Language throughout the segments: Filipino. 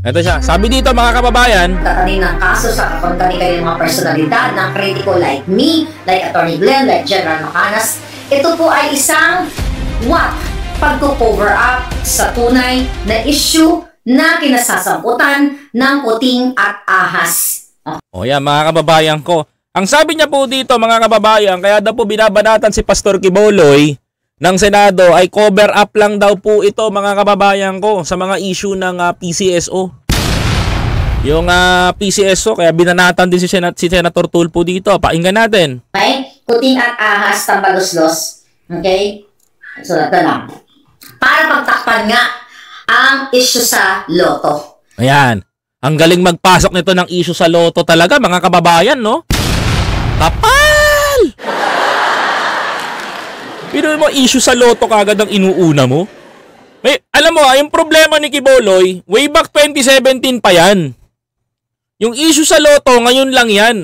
Ito siya. Sabi dito mga kababayan, tatanin ng kaso sa kakontaminate ng mga personalidad ng kritiko like me, like Attorney Glenn, like General Macanas. Ito po ay isang pagko-cover up sa tunay na issue na kinasasamputan ng kuting at ahas. O yan mga kababayan ko. Ang sabi niya po dito mga kababayan, kaya daw po binabanatan si Pastor Quiboloy ng Senado ay cover up lang daw po ito mga kababayan ko sa mga issue ng PCSO. Yung PCSO, kaya binanatan din si Senator Tulfo dito. Pakinggan natin. Okay? Kuting at ahas, tambaluslos. Okay? So, ito lang. Para pagtakpan nga ang issue sa loto. Ayan. Ang galing magpasok nito ng issue sa loto talaga mga kababayan, no? Kapal! Pero mo issue sa loto kagad ang inuuna mo. Alam mo, yung problema ni Quiboloy, way back 2017 pa yan. Yung issue sa loto, ngayon lang yan.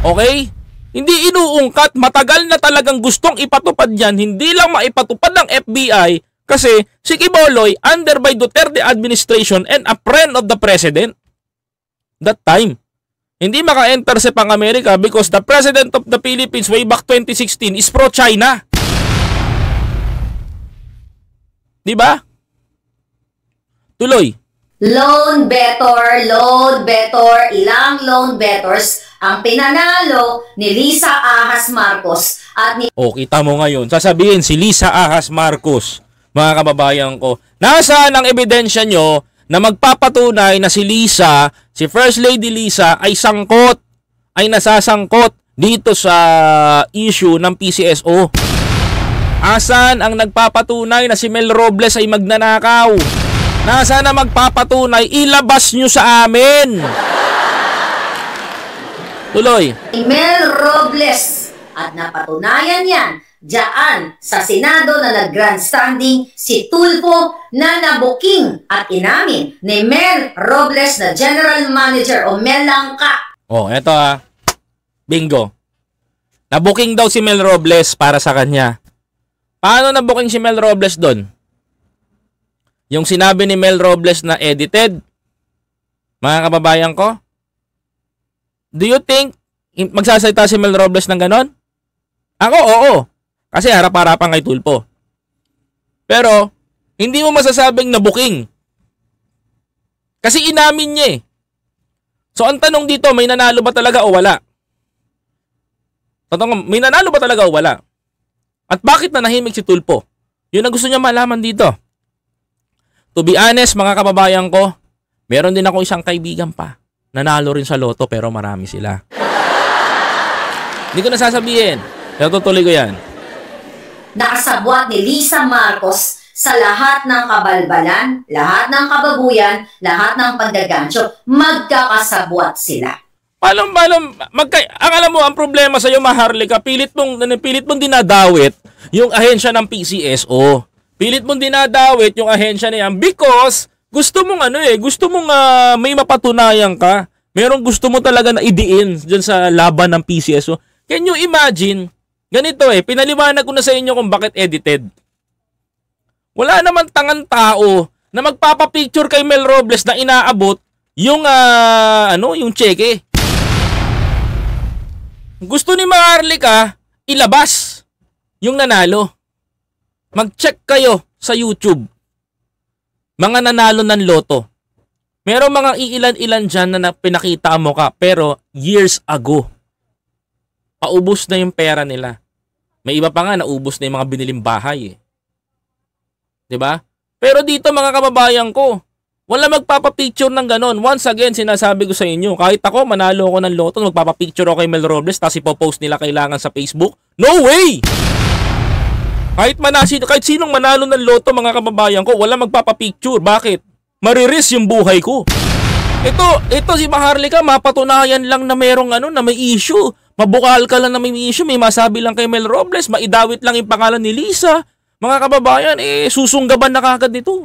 Okay? Hindi inuungkat, matagal na talagang gustong ipatupad yan, hindi lang maipatupad ng FBI kasi si Quiboloy under by Duterte administration and a friend of the president. That time. Hindi maka-enter sa pang-Amerika because the President of the Philippines way back 2016 is pro-China. Diba? Tuloy. Loan better, ilang loan bettors ang pinanalo ni Lisa Ahas Marcos at ni... O, kita mo ngayon, sasabihin si Lisa Ahas Marcos, mga kababayan ko, nasaan ang ebidensya nyo na magpapatunay na si Lisa, si First Lady Lisa ay sangkot, ay nasasangkot dito sa issue ng PCSO? Asan ang nagpapatunay na si Mel Robles ay magnanakaw? Nasaan na magpapatunay? Ilabas nyo sa amin! Tuloy. Mel Robles at napatunayan yan diyan sa Senado na nag-grandstanding si Tulfo na nabuking at inamin ni Mel Robles na General Manager o Mel Langka. Oh, eto bingo. Nabuking daw si Mel Robles para sa kanya. Paano nabuking si Mel Robles doon? Yung sinabi ni Mel Robles na edited, mga kababayan ko, do you think magsasalita si Mel Robles ng ganon? Ako, oo. Kasi harap-harapan kay Tulfo. Pero, hindi mo masasabing nabuking. Kasi inamin niya eh. So, ang tanong dito, may nanalo ba talaga o wala? May nanalo ba talaga o wala? At bakit nanahimik si Tulfo? Yun ang gusto niya malaman dito. To be honest, mga kababayan ko, meron din ako isang kaibigan pa. Nanalo rin sa loto pero marami sila. Hindi ko nasasabihin. Pero tutuloy ko yan. Nakasabwat ni Lisa Marcos sa lahat ng kabalbalan, lahat ng kababuyan, lahat ng paggagancho. Magkakasabwat sila. Ang alam mo, ang problema sa'yo, Maharlika, pilit mong dinadawit yung ahensya ng PCSO. Pilit mong dinadawit yung ahensya na yan because gusto mong may mapatunayan ka. Merong gusto mo talaga na idiin dyan sa laban ng PCSO. Can you imagine? Ganito pinaliwanag ko na sa inyo kung bakit edited. Wala naman tangang tao na magpapapicture kay Mel Robles na inaabot yung yung cheque. Gusto ni Maharlika ilabas yung nanalo. Mag-check kayo sa YouTube. Mga nanalo ng loto. Merong mga iilan-ilan dyan na pinakita mo ka pero years ago. Paubos na yung pera nila. May iba pa nga naubos na yung mga biniling bahay. Diba? Pero dito mga kababayan ko, wala magpapapicture ng ganon. Once again, sinasabi ko sa inyo, kahit ako manalo ako ng loto, magpapapicture ako kay Mel Robles tapos ipopost nila kailangan sa Facebook. No way! Kahit sinong manalo ng loto mga kababayan ko, wala magpapapicture. Bakit? Mariris yung buhay ko. Ito si Maharlika, mapatunayan lang na merong na may issue. Mabukal ka lang na may issue, may masabi lang kay Mel Robles, maidawit lang yung pangalan ni Lisa. Mga kababayan, susunggaban na kagad nito.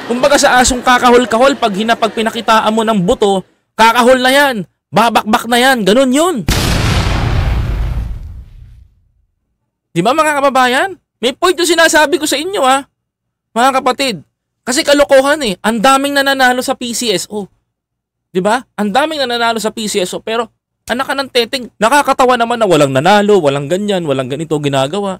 Kumbaga sa asong kakahol-kahol, pag pinakitaan mo ng buto, kakahol na yan, babakbak na yan, ganun yun. Di ba mga kababayan? May point yung sinasabi ko sa inyo mga kapatid. Kasi kalokohan eh. Ang daming nananalo sa PCSO. 'Di ba? Ang daming nananalo sa PCSO pero anak ka ng teteng, nakakatawa naman na walang nanalo, walang ganyan, walang ganito ginagawa.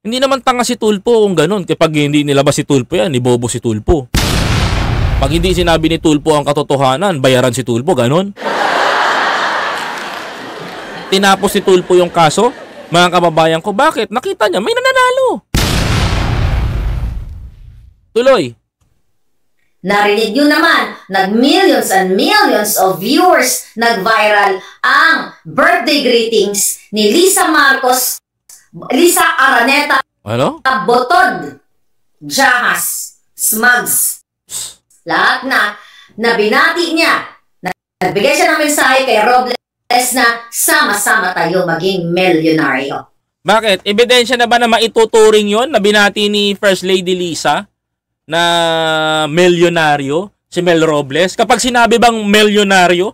Hindi naman tanga si Tulfo kung ganun. Kapag hindi nilabas si Tulfo yan, ibobo si Tulfo. Pag hindi sinabi ni Tulfo ang katotohanan, bayaran si Tulfo, ganun. Tinapos si Tulfo yung kaso, mga kababayan ko, bakit? Nakita niya, may nananalo. Tuloy. Narinig nyo naman, nag-millions and millions of viewers, nag-viral ang birthday greetings ni Lisa Marcos, Lisa Araneta, Ano? Botod, Jahas, Smugs. Lahat na binati niya. Nagbigay siya ng mensahe kay Robles na sama-sama tayo maging milyonaryo. Bakit? Ebidensya na ba na maituturing yon na binati ni First Lady Lisa na milyonaryo, si Mel Robles? Kapag sinabi bang milyonaryo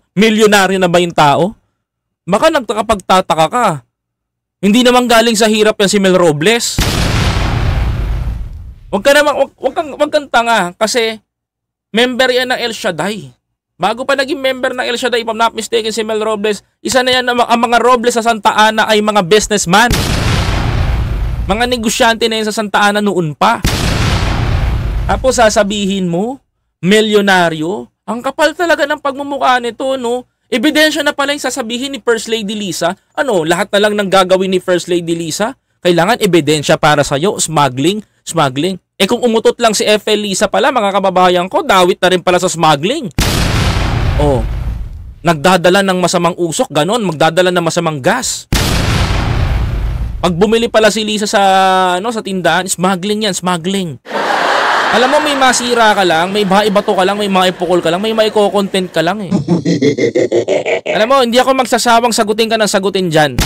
na ba yung tao? Baka nagtakapagtataka ka. Hindi naman galing sa hirap yan si Mel Robles. Wag kang tanga kasi member yan ng El Shaddai. Bago pa naging member ng El Shaddai, if I'm not mistaken, si Mel Robles, isa na yan ang mga Robles sa Santa Ana ay mga businessman. Mga negosyante na yan sa Santa Ana noon pa. Tapos sasabihin mo, milyonaryo, ang kapal talaga ng pagmumukha nito, no? Ebidensya na pala yung sasabihin ni First Lady Lisa. Ano, lahat na lang ng gagawin ni First Lady Lisa? Kailangan ebidensya para sa'yo, smuggling. Eh kung umutot lang si FL Lisa pala, mga kababayan ko, dawit na rin pala sa smuggling. Oh, nagdadala ng masamang usok, ganon, magdadala ng masamang gas. Pag bumili pala si Lisa sa tindahan, smuggling yan, smuggling. Alam mo, may masira ka lang, may maibato ka lang, may maipukol ka lang, may maiko-content ka lang eh. Alam mo, hindi ako magsasawang sagutin ka ng sagutin dyan.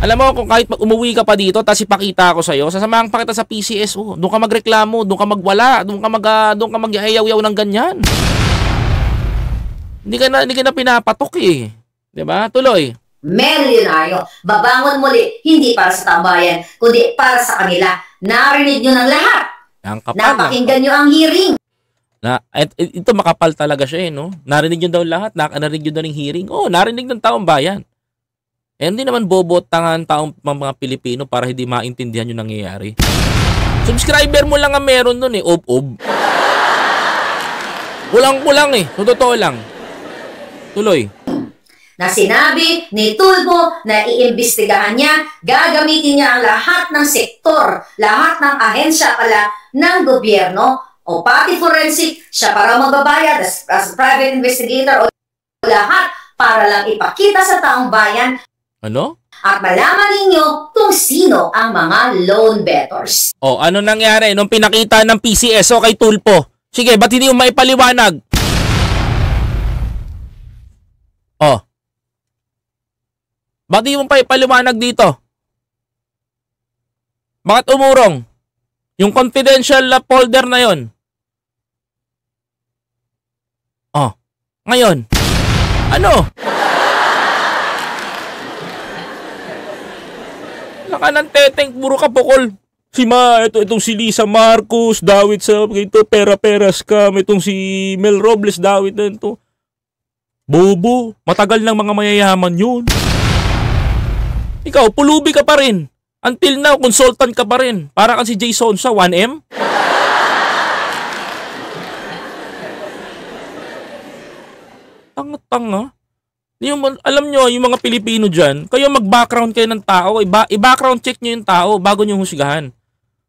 Alam mo, kung kahit umuwi ka pa dito, tapos ipakita ako sa'yo, sasamahan pa kita sa PCSO. Doon ka magreklamo, doon ka magwala, doon ka magyayaw-yaw ng ganyan. Hindi ka na pinapatok eh. Diba? Tuloy. Milyonaryo, babangon muli, hindi para sa tambayan, kundi para sa kanila. Narinig nyo ng lahat. Napakinggan nyo ang hearing. Ito makapal talaga siya eh, no? Narinig nyo daw lahat, narinig nyo daw ng hearing. Oh, narinig ng taong bayan. Eh, hindi naman bobo at tangan taong mga Pilipino para hindi maintindihan yung nangyayari. Subscriber mo lang ang meron nun eh, ob-ob. Kulang eh, so totoo lang. Tuloy. Na sinabi ni Tulfo na iimbestigahan niya, gagamitin niya ang lahat ng sektor, lahat ng ahensya pala ng gobyerno o pati forensic, siya para magbabayad as private investigator o lahat para lang ipakita sa taong bayan. Ano? At malaman ninyo kung sino ang mga loan bettors. O, ano nangyari nung pinakita ng PCSO kay Tulfo? Sige, ba't hindi mo maipaliwanag? O. Ba't hindi mo pa ipaliwanag dito? Bakit umurong? Yung confidential folder na yon. O. Ngayon. Ano? Naka ng teteng, puro ka pukol. Itong si Lisa Marcos, dawit sa ito, pera-pera scam. Itong si Mel Robles, dawit na ito. Bobo, matagal ng mga mayayaman yun. Ikaw, pulubi ka pa rin. Until now, consultant ka pa rin. Para kang si Jason sa 1M. Tanga-tanga. Alam nyo, yung mga Pilipino dyan, kayo mag-background kayo ng tao, i-background check nyo yung tao bago nyo husgahan.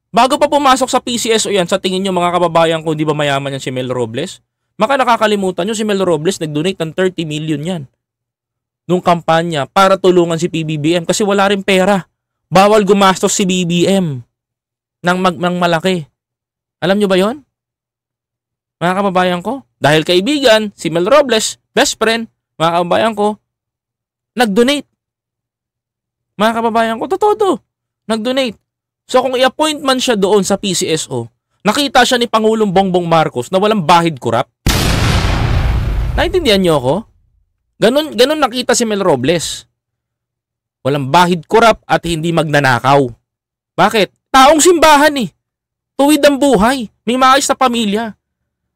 Bago pa pumasok sa PCSO yan, sa tingin nyo mga kababayan ko, di ba mayaman yan si Mel Robles? Maka nakakalimutan nyo, si Mel Robles nag-donate ng 30 million yan. Nung kampanya para tulungan si PBBM kasi wala rin pera. Bawal gumastos si BBM ng malaki. Alam nyo ba yon? Mga kababayan ko, dahil kaibigan, si Mel Robles, best friend, mga kababayan ko, nag-donate. Mga kababayan ko, totoo to. Nag-donate. So kung i-appoint man siya doon sa PCSO, nakita siya ni Pangulong Bongbong Marcos na walang bahid kurap. Naintindihan niyo ako? Ganun nakita si Mel Robles. Walang bahid kurap at hindi magnanakaw. Bakit? Taong simbahan eh. Tuwid ang buhay. May maayos na pamilya.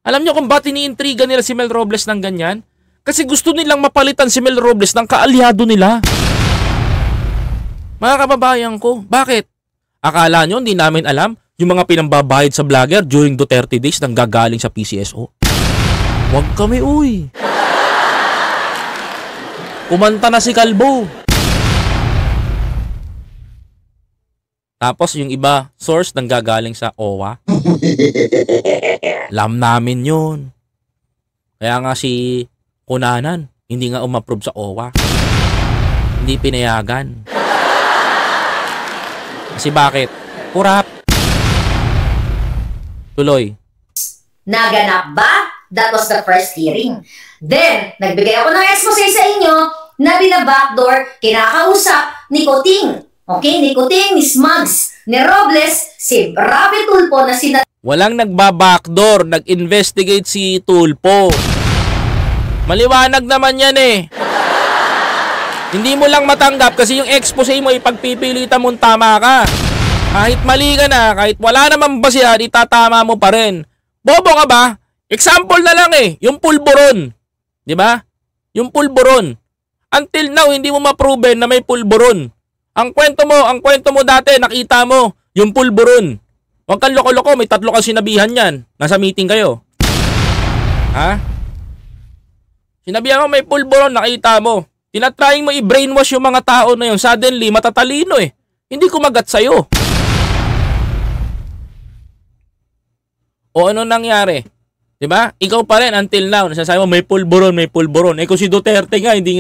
Alam niyo kung ba't iniintriga nila si Mel Robles ng ganyan? Kasi gusto nilang mapalitan si Mel Robles ng kaalyado nila. Mga kababayan ko, bakit? Akala nyo hindi namin alam yung mga pinambabayad sa vlogger during Duterte days nang gagaling sa PCSO? Huwag kami, uy. Kumanta na si Kalbo. Tapos yung iba, source nang gagaling sa OWA. Alam namin yun. Kaya nga si Kunanan, hindi nga umapprove sa OWA. Hindi pinayagan. Kasi bakit? Kurap. Tuloy. Naganap ba? That was the first hearing. Then, nagbigay ako ng expose sa inyo na binabackdoor kinakausap ni Kuting. Okay, ni Kuting, ni Smugs, ni Robles, si Rafi Tulfo na walang nagbabackdoor, nag-investigate si Tulfo. Maliwanag naman yan eh. Hindi mo lang matanggap kasi yung expose mo ipagpipilitan mong tama ka. Kahit mali ka na, kahit wala namang basihan, itatama mo pa rin. Bobo ka ba? Example na lang eh, yung pulburon. Di ba? Yung pulburon. Until now, hindi mo ma-proven na may pulburon. Ang kwento mo dati, nakita mo, yung pulburon. Huwag kang loko-loko, may 3 kang sinabihan yan. Nasa meeting kayo. Ha? Sinabihan mo may pulburon, nakita mo. Tinatrying mo i-brainwash yung mga tao na yun. Suddenly, matatalino eh. Hindi kumagat sa'yo. O ano nangyari? Diba? Ikaw pa rin until now. Nasasabi mo may pulburon, may pulburon. Eh kung si Duterte nga, hindi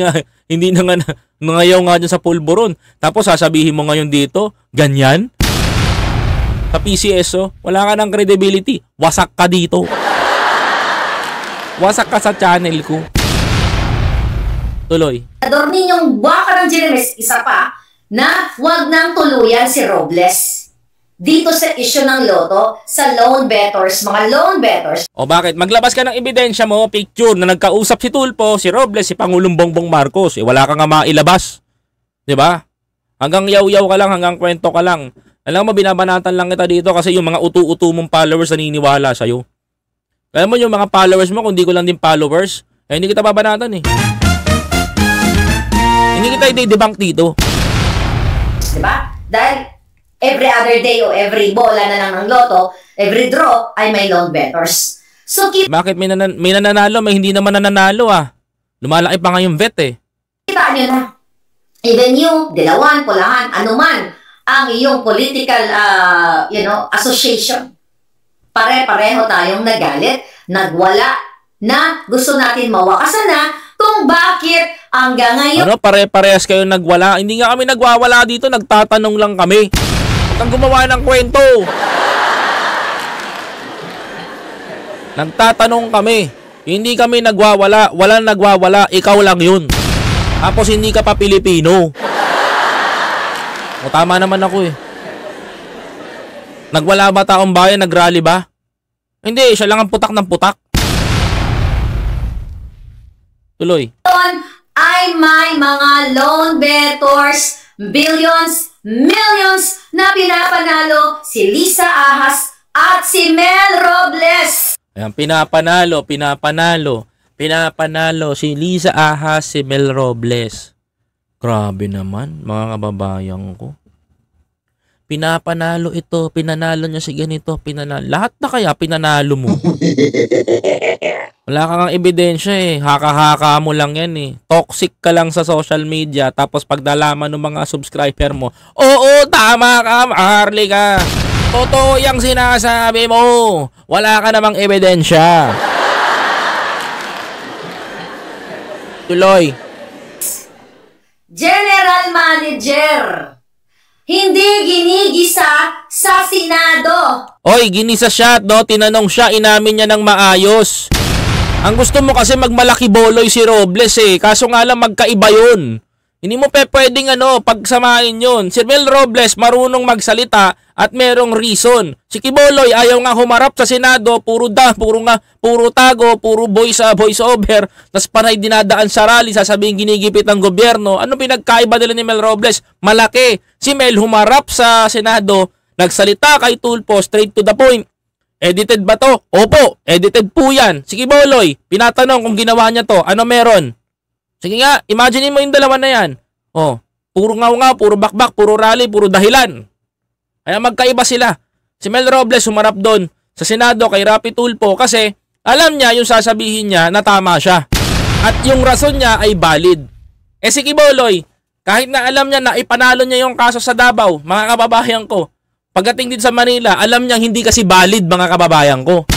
na nga nangayaw nga dyan sa pulburon. Tapos sasabihin mo ngayon dito, ganyan? Sa PCSO, wala ka ng credibility. Wasak ka dito. Wasak ka sa channel ko. Tuloy. Senador ninyong Buwaka ng Jimenez, isa pa, na wag nang tuluyan si Robles. Dito sa issue ng loto, sa loan bettors, mga loan bettors. O bakit? Maglabas ka ng ebidensya mo, picture na nagkausap si Tulfo, si Robles, si Pangulong Bongbong Marcos. Eh wala ka nga mailabas. Diba? Hanggang yaw-yaw ka lang, hanggang kwento ka lang. Alam mo, binabanatan lang kita dito kasi yung mga utu-utu mong followers naniniwala sa'yo. Kaya mo yung mga followers mo, kung di ko lang din followers, eh hindi kita babanatan eh. Hindi kita i-debunk dito. Diba? Dahil every other day o every bola na lang ng loto, every draw ay may loan bettors. So, bakit may nananalo, may hindi naman nananalo ah? Lumalaki pa nga yung vet eh. Kita nyo na. Even you, Dilawan, Pulahan, anuman ang iyong political association. Pare-pareho tayong nagalit, nagwala, na gusto natin mawakasan na kung bakit hanggang ngayon. Ano, pare-parehas kayo nagwala? Hindi nga kami nagwawala dito, nagtatanong lang kami. Huwag kang gumawa ng kwento. Nagtatanong kami. Hindi kami nagwawala, walang nagwawala, ikaw lang yun. Tapos hindi ka pa Pilipino. O tama naman ako eh. Nagwala ba taong bayan, nagrally ba? Hindi, siya lang ang putak ng putak. Tuloy. Ay may mga loan bettors, billions, millions na pinapanalo si Lisa Ahas at si Mel Robles. Ayan, pinapanalo si Lisa Ahas, si Mel Robles. Grabe naman, mga kababayan ko. Pinapanalo ito, pinanalo niya si ganito, pinanalo. Lahat na kaya pinanalo mo. Wala kang ebidensya eh. Haka-haka mo lang yan eh. Toxic ka lang sa social media. Tapos pagdalaman ng mga subscriber mo, oo, tama ka, Harley ka. Totoo yung sinasabi mo. Wala ka namang ebidensya. Tuloy. General Manager, hindi ginigisa sa Senado. Oy, ginisa siya, no? Tinanong siya, inamin niya ng maayos. Ang gusto mo kasi magmalaki boloy si Robles eh. Kaso nga lang magkaiba yun. Hindi mo pwedeng pagsamahin yun. Si Mel Robles marunong magsalita at merong reason. Si Kiboloy ayaw nga humarap sa Senado, puro tago, puro voice over, tas panay dinadaan sa rally, sasabihin ginigipit ang gobyerno. Ano pinagkaiba nila ni Mel Robles? Malaki. Si Mel humarap sa Senado, Nagsalita kay Tulfo, straight to the point. Edited ba to? Opo, edited po yan. Sige Boloy, pinatanong kung ginawa niya to, ano meron? Sige nga, imagine mo yung dalawa na yan. Oh, puro ngaw-ngaw, puro bakbak, puro rally, puro dahilan. Kaya magkaiba sila. Si Mel Robles humarap doon sa Senado kay Rapi Tulfo kasi alam niya yung sasabihin niya na tama siya. At yung rason niya ay valid. Si Kiboloy, kahit na alam niya na ipanalo niya yung kaso sa Davao, mga kababayan ko, pagdating din sa Manila, alam niya hindi kasi valid, mga kababayan ko.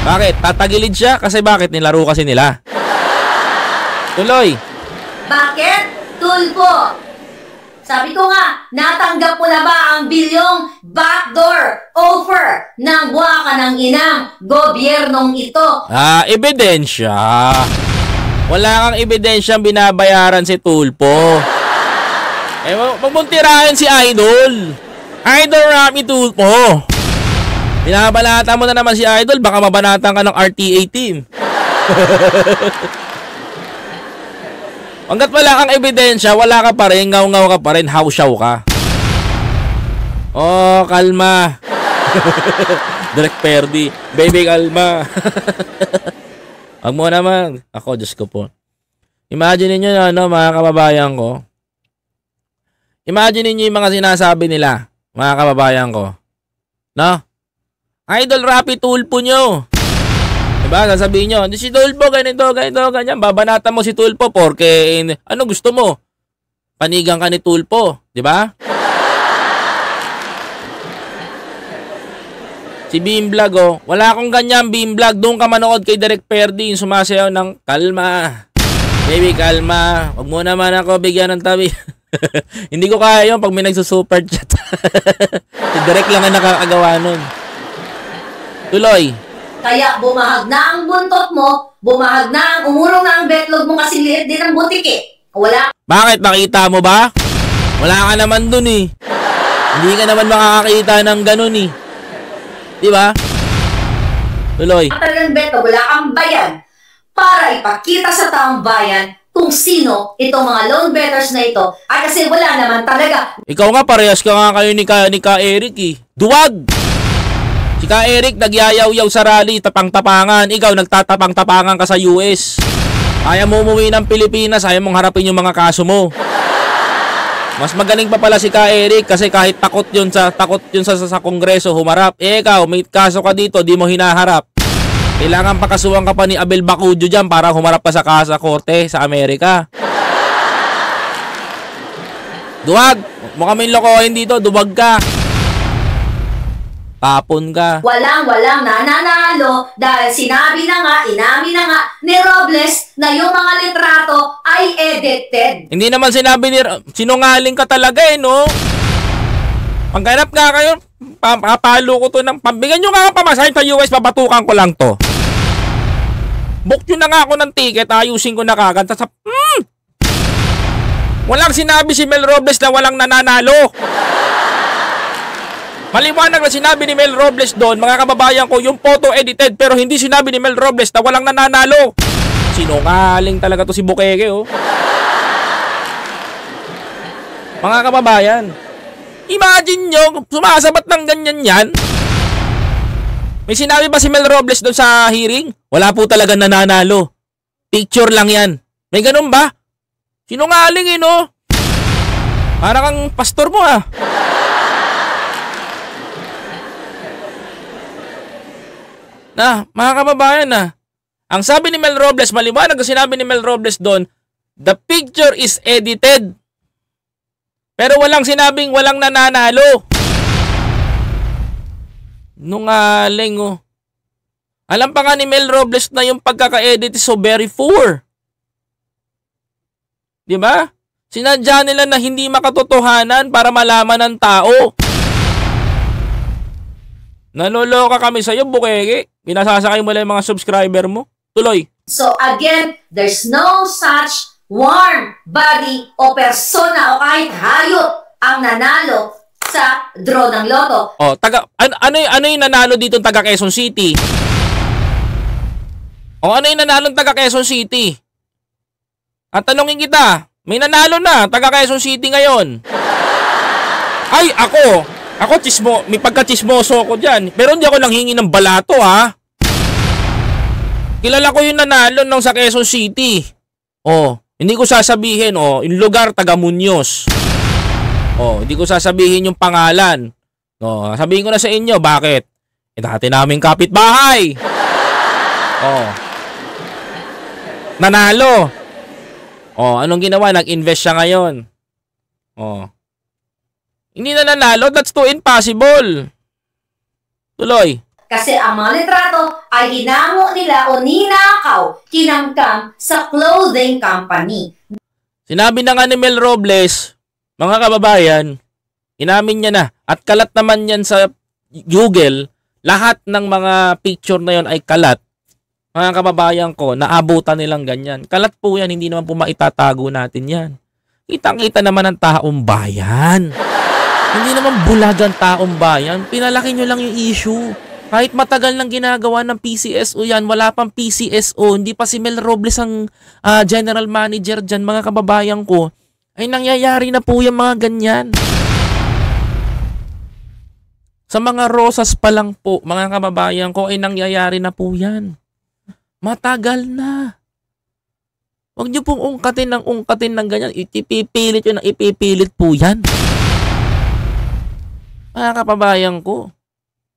Bakit? Tatagilid siya? Kasi bakit? Nilaro kasi nila. Tuloy. Bakit? Tulfo! Sabi ko nga, natanggap mo na ba ang bilyong backdoor offer ng buwaka ng inang gobyernong ito? Ebidensya. Wala kang ebidensyang binabayaran si Tulfo. Magmuntirahin si Idol. Idol Rapi Tulfo. Binabalata mo na naman si Idol, baka mabanatan ka ng RTA team. Hanggat wala kang ebidensya, wala ka pa rin, ngaw-ngaw ka pa rin, hawsyaw ka. Oh, kalma. Direk Perdi. Baby, kalma. Wag mo naman. Ako, Diyos ko po. Imagine niyo mga kababayan ko. Imagine niyo yung mga sinasabi nila, mga kababayan ko. No? Idol Rapi Tulfo nyo. Diba? Sasabihin nyo, si Tulfo, ganito, ganyan. Babanatan mo si Tulfo porque, ano gusto mo? Panigang ka ni Tulfo. Diba? Si Beamvlog, oh. Wala akong ganyan, Beamvlog. Doon ka manood kay Direk Perdi, yung sumasayaw ng kalma. Baby, kalma. Huwag mo naman ako bigyan ng tabi. Hindi ko kaya yun pag may nagsusuper chat. Si Direk lang ang nakakagawa nun. Tuloy. Kaya bumahag na ang buntot mo, bumahag na ang umurong na ang betlog mo kasi liit din ang butik eh. Wala. Bakit? Nakita mo ba? Wala ka naman dun eh. Hindi ka naman makakakita ng ganun eh. Diba? Tuloy. Talagang beto, wala kang bayan para ipakita sa taong bayan kung sino itong mga loan bettors na ito. Ay kasi wala naman talaga. Ikaw nga, parehas ka nga kayo ni Ka Eric eh. Duwag! Si Ka Eric nagyayaw-yaw sa rally, tapang-tapangan. Ikaw nagtatapang-tapangan ka sa US. Ayaw mo umuwi ng Pilipinas, ayaw mong harapin yung mga kaso mo. Mas magaling pa pala si Ka Eric kasi kahit takot yun sa Kongreso humarap. Ikaw, may kaso ka dito, di mo hinaharap. Kailangan pakasuhan ka pa ni Abel Bacudio dyan para humarap ka sa korte sa Amerika. Duwag! Mukha may lokohin dito, duwag ka. Tapon ka. Walang nananalo dahil sinabi na nga, inamin na nga ni Robles na yung mga litrato ay edited. Hindi naman sinabi ni sinungaling ka talaga eh, no? Pagganap nga kayo, papalo ko to ng pambigyan nyo nga ang pamasahin sa US, babatukan ko lang to. Book nyo na nga ako ng ticket, ayusin ko na kagad. Walang sinabi si Mel Robles na walang nananalo. Maliwanag na sinabi ni Mel Robles doon, mga kababayan ko, yung photo edited, pero hindi sinabi ni Mel Robles na walang nananalo. Sinungaling talaga to si Bukeke, oh. Mga kababayan, imagine nyo, sumasabat ng ganyan yan. May sinabi ba si Mel Robles doon sa hearing? Wala po talaga nananalo. Picture lang yan. May ganun ba? Sinungaling eh, no? Para kang pastor mo, ah. Mga kababayan na, ang sabi ni Mel Robles, maliwanag ang sinabi ni Mel Robles doon, the picture is edited. Pero walang sinabing walang nananalo. Nungaling, oh. Alam pa nga ni Mel Robles na yung pagkaka-edit is so very poor. Diba? Sinadya nila na hindi makatotohanan para malaman ng tao. Nanoloka kami sa'yo, Bukeke. Pinasasakay mo lang yung mga subscriber mo. Tuloy. So again, there's no such warm body o persona o kahit hayop ang nanalo sa draw ng loto. Oh, ano yung nanalo dito ng taga Quezon City? O ano yung nanalo ng taga Quezon City? At tanongin kita, may nanalo na taga Quezon City ngayon. Ay, ako. Ako, may pagka-chismoso ako dyan. Pero hindi ako nanghingi ng balato, ha? Kilala ko yung nanalo nung sa Quezon City. Oh, hindi ko sasabihin, yung lugar, taga Muñoz. Hindi ko sasabihin yung pangalan. Sabihin ko na sa inyo, bakit? Dati naming kapitbahay. Nanalo. Anong ginawa? Nag-invest siya ngayon. Hindi na nanalo, that's too impossible. Tuloy. Kasi ang mga litrato ay hinamo nila o ninakaw, kinamkam sa clothing company. Sinabi na nga ni Mel Robles, mga kababayan, inamin niya na. At kalat naman yan sa Google, lahat ng mga picture na yon ay kalat. Mga kababayan ko, naabutan nilang ganyan. Kalat po yan, hindi naman po maitatago natin yan. Kitang-kita naman ang taong bayan. Hindi naman bulag ang taong bayan. Pinalaki nyo lang yung issue. Kahit matagal nang ginagawa ng PCSO yan, wala pang PCSO, hindi pa si Mel Robles ang general manager dyan, mga kababayan ko, ay nangyayari na po yung mga ganyan. Sa mga Rosas pa lang po, mga kababayan ko, ay nangyayari na po yan. Matagal na. Huwag nyo pong ungkatin ng ganyan. Ipipilit yun, ipipilit po yan. Mga kababayan ko.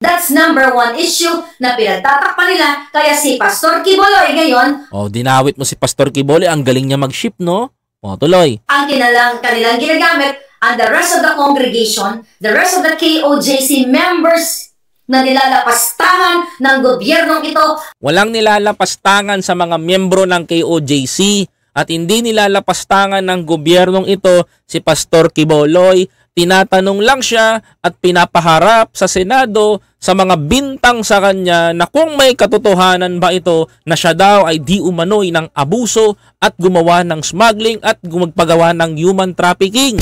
That's number one issue na pinagtatakpan nila. Kaya si Pastor Quiboloy ngayon, dinawit mo si Pastor Quiboloy. Ang galing niya mag-ship, no? Tuloy. Ang kanilang ginagamit, and the rest of the congregation, the rest of the KOJC members na nilalapastangan ng gobyernong ito. Walang nilalapastangan sa mga miyembro ng KOJC at hindi nilalapastangan ng gobyernong ito si Pastor Quiboloy. Tinatanong lang siya at pinapaharap sa Senado sa mga bintang sa kanya na kung may katotohanan ba ito na siya daw ay di umano'y ng abuso at gumawa ng smuggling at gumagpagawa ng human trafficking.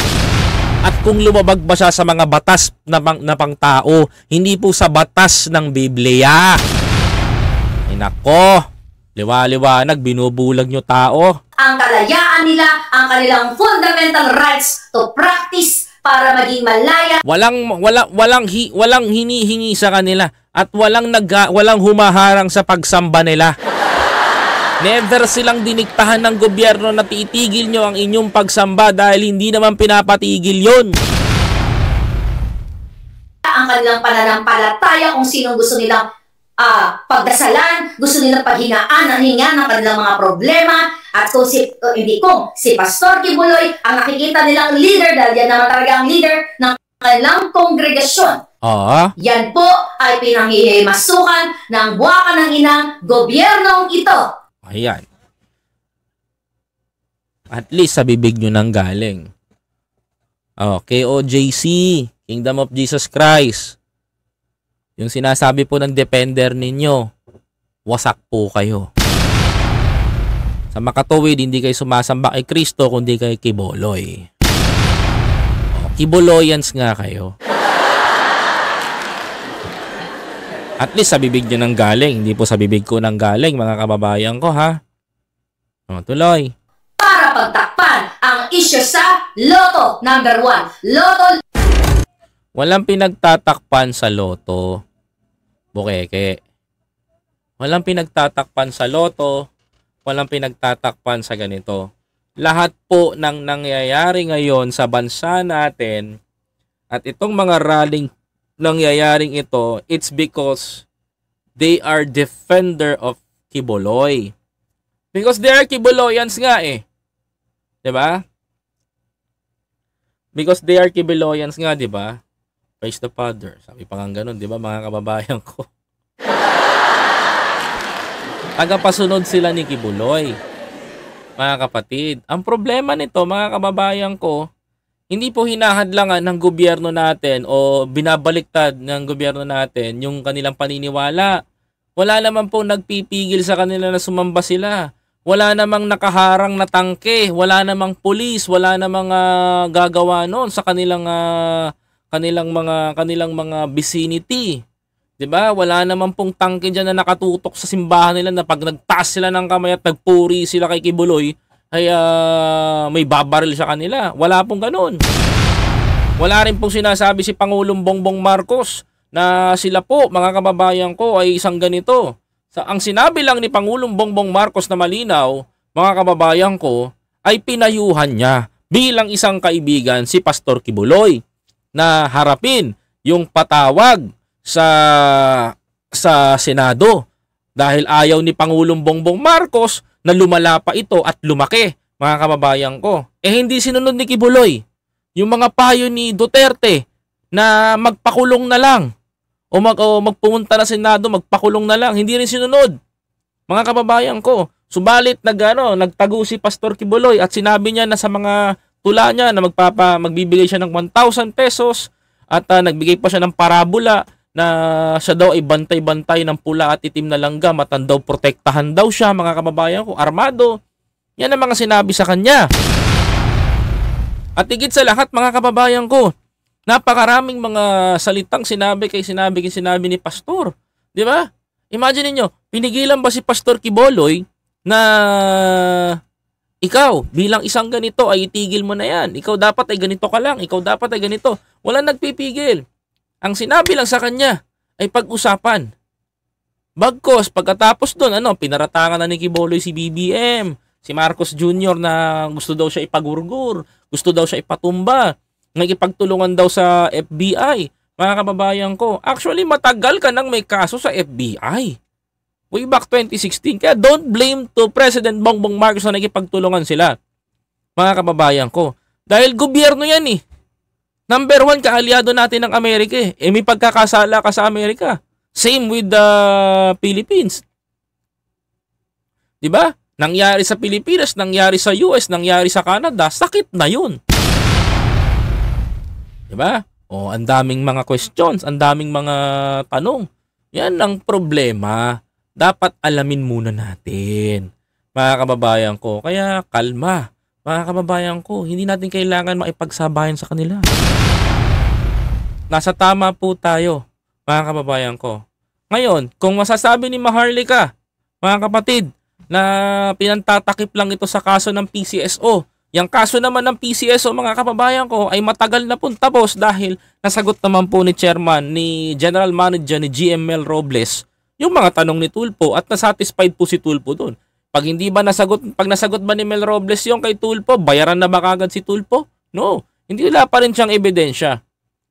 At kung lumabag ba siya sa mga batas na pangtao, hindi po sa batas ng Biblia. Ay nako, liwa-liwanag, binubulag nyo tao. Ang kalayaan nila, ang kanilang fundamental rights to practice para maging malaya. Walang hinihingi sa kanila at walang humaharang sa pagsamba nila. Never silang diniktahan ng gobyerno na titigil nyo ang inyong pagsamba dahil hindi naman pinapatigil yon. Ang kanilang pananampalataya kung sino gusto nilang pagdasalan, gusto nilang paghingaan ng kanilang mga problema, at kung si Pastor Quiboloy ang nakikita nilang leader, dahil yan naman talaga ang leader ng kanilang kongregasyon. Yan po ay pinanghihimasukan ng buwakan ng inang gobyernong ito. Ayan. At least sa bibig nyo nang galing. KOJC, Kingdom of Jesus Christ. Yung sinasabi po ng defender ninyo, wasak po kayo. Sa makatuwid, hindi kayo sumasamba kay Kristo, kundi kay Quiboloy. Quiboloyans nga kayo. At least sa bibig nyo nang galing, hindi po sa bibig ko nang galing, mga kababayan ko, ha? Tuloy. Para pagtakpan ang issue sa Lotto number 1. Lotto. Walang pinagtatakpan sa Lotto. Bukeke. Walang pinagtatakpan sa Lotto. Walang pinagtatakpan sa ganito. Lahat po ng nangyayari ngayon sa bansa natin at itong mga rallying nangyayaring ito, it's because they are defender of Quiboloy. Because they are Quiboloyans nga eh. Diba? Because they are Quiboloyans nga, diba? Praise the Father. Sabi pa nga ganun, diba mga kababayan ko? Tagapasunod sila ni Quiboloy. Mga kapatid, ang problema nito, mga kababayan ko, hindi po hinahadlangan ng gobyerno natin o binabaliktad ng gobyerno natin yung kanilang paniniwala. Wala naman po nagpipigil sa kanila na sumamba sila. Wala namang nakaharang na tangke, wala namang pulis, wala namang gagawa noon sa kanilang mga vicinity. 'Di ba? Wala naman pong tangke diyan na nakatutok sa simbahan nila na pag nagtaas sila ng kamay at nagpuri sila kay Quiboloy, ay may babaril sa kanila. Wala pong ganoon. Wala rin pong sinasabi si Pangulong Bongbong Marcos na sila po, mga kababayan ko, ay isang ganito. Ang sinabi lang ni Pangulong Bongbong Marcos na malinaw, mga kababayan ko, ay pinayuhan niya bilang isang kaibigan si Pastor Kibuloy na harapin yung patawag sa Senado dahil ayaw ni Pangulong Bongbong Marcos na lumala pa ito at lumaki, mga kababayan ko. Hindi sinunod ni Kibuloy yung mga payo ni Duterte na magpakulong na lang o magpumunta na Senado, magpakulong na lang. Hindi rin sinunod, mga kababayan ko. Subalit nagtago si Pastor Kibuloy at sinabi niya na sa mga tula niya na magbibigay siya ng 1,000 pesos at nagbigay pa siya ng parabola na siya daw ay bantay-bantay ng pula at itim na langgam at daw protektahan daw siya, mga kababayan ko, armado. Yan ang mga sinabi sa kanya. At higit sa lahat, mga kababayan ko, napakaraming mga salitang sinabi ni Pastor. Di ba? Imagine niyo, pinigilan ba si Pastor Kibuloy na ikaw bilang isang ganito ay itigil mo na yan. Ikaw dapat ay ganito ka lang. Ikaw dapat ay ganito. Walang nagpipigil. Ang sinabi lang sa kanya ay pag-usapan. Bagkos, pagkatapos doon, pinaratangan na ni Kibuloy si BBM, si Marcos Jr. na gusto daw siya ipagurgur, gusto daw siya ipatumba, nagipagtulungan daw sa FBI. Mga kababayan ko, actually matagal ka nang may kaso sa FBI. Way back 2016. Kaya don't blame to President Bongbong Marcos na nagipagtulungan sila. Mga kababayan ko. Dahil gobyerno yan eh. Number 1, kaalyado natin ng Amerika eh. May pagkakasala ka sa Amerika. Same with the Philippines. Diba? Nangyari sa Pilipinas, nangyari sa US, nangyari sa Canada, sakit na yun. Diba? Ang daming mga questions, ang daming mga tanong. Yan ang problema. Dapat alamin muna natin, mga kababayan ko. Kaya kalma, mga kababayan ko. Hindi natin kailangan makipagsabayan sa kanila. Nasa tama po tayo, mga kababayan ko. Ngayon, kung masasabi ni Maharlika, mga kapatid, na pinantatakip lang ito sa kaso ng PCSO. Yung kaso naman ng PCSO, mga kababayan ko, ay matagal na po tapos dahil nasagot naman po ni Chairman, ni General Manager ni GML Robles, yung mga tanong ni Tulfo at nasatisfied po si Tulfo doon. Pag nasagot ba ni Mel Robles yung kay Tulfo, bayaran na ba kagad si Tulfo? No, hindi wala pa rin siyang ebidensya.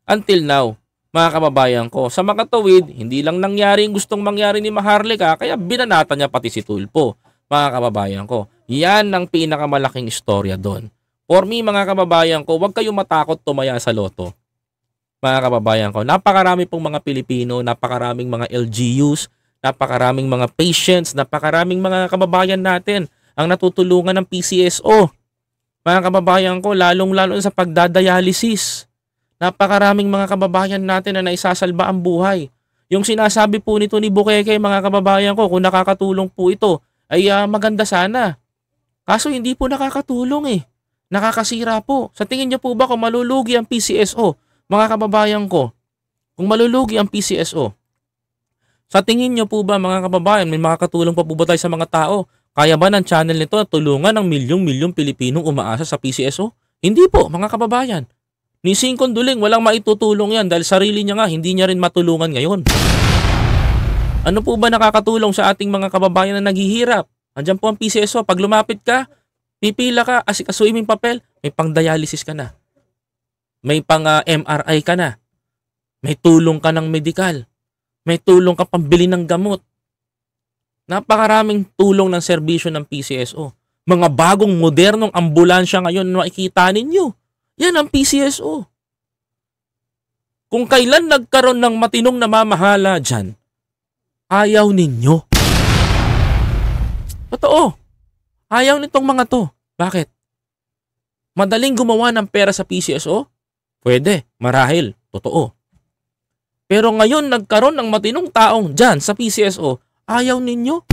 Until now, mga kababayan ko, sa makatuwid, hindi lang nangyari yung gustong mangyari ni Maharlika, kaya binanata niya pati si Tulfo. Mga kababayan ko, yan ang pinakamalaking istorya doon. For me, mga kababayan ko, huwag kayong matakot tumaya sa loto. Mga kababayan ko, napakarami pong mga Pilipino, napakaraming mga LGUs, napakaraming mga patients, napakaraming mga kababayan natin ang natutulungan ng PCSO. Mga kababayan ko, lalong-lalo sa pagdadialysis. Napakaraming mga kababayan natin na naisasalba ang buhay. Yung sinasabi po nito ni Bukeke, mga kababayan ko, kung nakakatulong po ito, ay maganda sana. Kaso hindi po nakakatulong eh. Nakakasira po. Sa tingin niyo po ba kung malulugi ang PCSO? Mga kababayan ko, kung malulugi ang PCSO, sa tingin niyo po ba, mga kababayan, may makakatulong pa po ba tayo sa mga tao? Kaya ba ng channel nito na tulungan ng milyong-milyong Pilipinong umaasa sa PCSO? Hindi po, mga kababayan. Ni Singkon Duling, walang maitutulong yan dahil sarili niya nga, hindi niya rin matulungan ngayon. Ano po ba nakakatulong sa ating mga kababayan na naghihirap? Andiyan po ang PCSO. Pag lumapit ka, pipila ka, asikasuhin mo yung papel, may pang-dialysis ka na. May pang-MRI ka na. May tulong ka ng medical. May tulong ka pambili ng gamot. Napakaraming tulong ng serbisyo ng PCSO. Mga bagong modernong ambulansya ngayon na makikita ninyo. Yan ang PCSO. Kung kailan nagkaroon ng matinong namamahala dyan, ayaw ninyo. Totoo. Ayaw nitong mga to. Bakit? Madaling gumawa ng pera sa PCSO? Pwede. Marahil. Totoo. Pero ngayon nagkaroon ng matinong taong dyan sa PCSO, ayaw ninyo?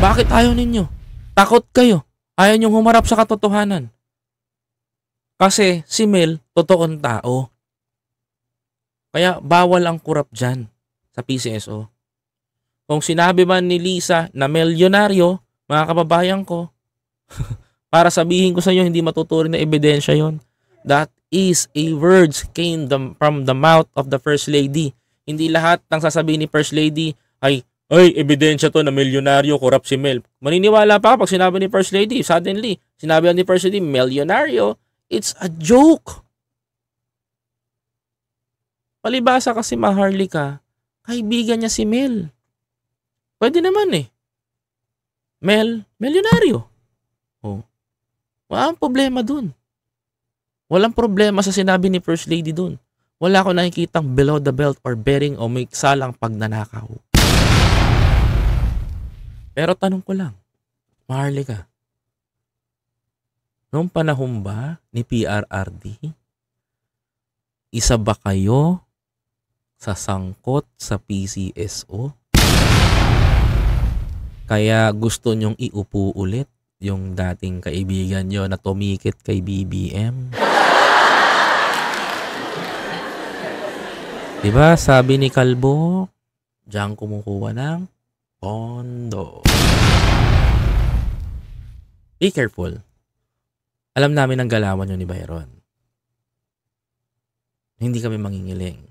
Bakit ayaw ninyo? Takot kayo. Ayaw nyong humarap sa katotohanan. Kasi si Mel, totoong tao. Kaya bawal ang kurap dyan sa PCSO. Kung sinabi man ni Lisa na milyonaryo, mga kababayan ko, para sabihin ko sa inyo, hindi matuturing na ebidensya yon. That is a words from the mouth of the First Lady. Hindi lahat ng sasabihin ni First Lady ay ebidensya to na milyonaryo, corrupt si Mel. Maniniwala pa pag sinabi ni First Lady, suddenly, sinabi ni First Lady, milyonaryo, it's a joke. Palibasa kasi Maharlika, kaibigan niya si Mel. Pwede naman eh. Mel, milyonaryo. Oh. Walang problema dun. Walang problema sa sinabi ni First Lady dun. Wala akong nakikitang below the belt or betting o may salang pagnanakaw. Pero tanong ko lang, Maharlika, noong panahon ba ni PRRD, isa ba kayo sa sangkot sa PCSO? Kaya gusto nyong iupo ulit yung dating kaibigan nyo na tumikit kay BBM? Diba sabi ni Kalbo, diyan kumukuha ng pondo. Be careful. Alam namin ang galawan nyo ni Byron. Hindi kami mangingiling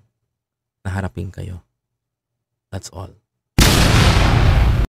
na harapin kayo. That's all.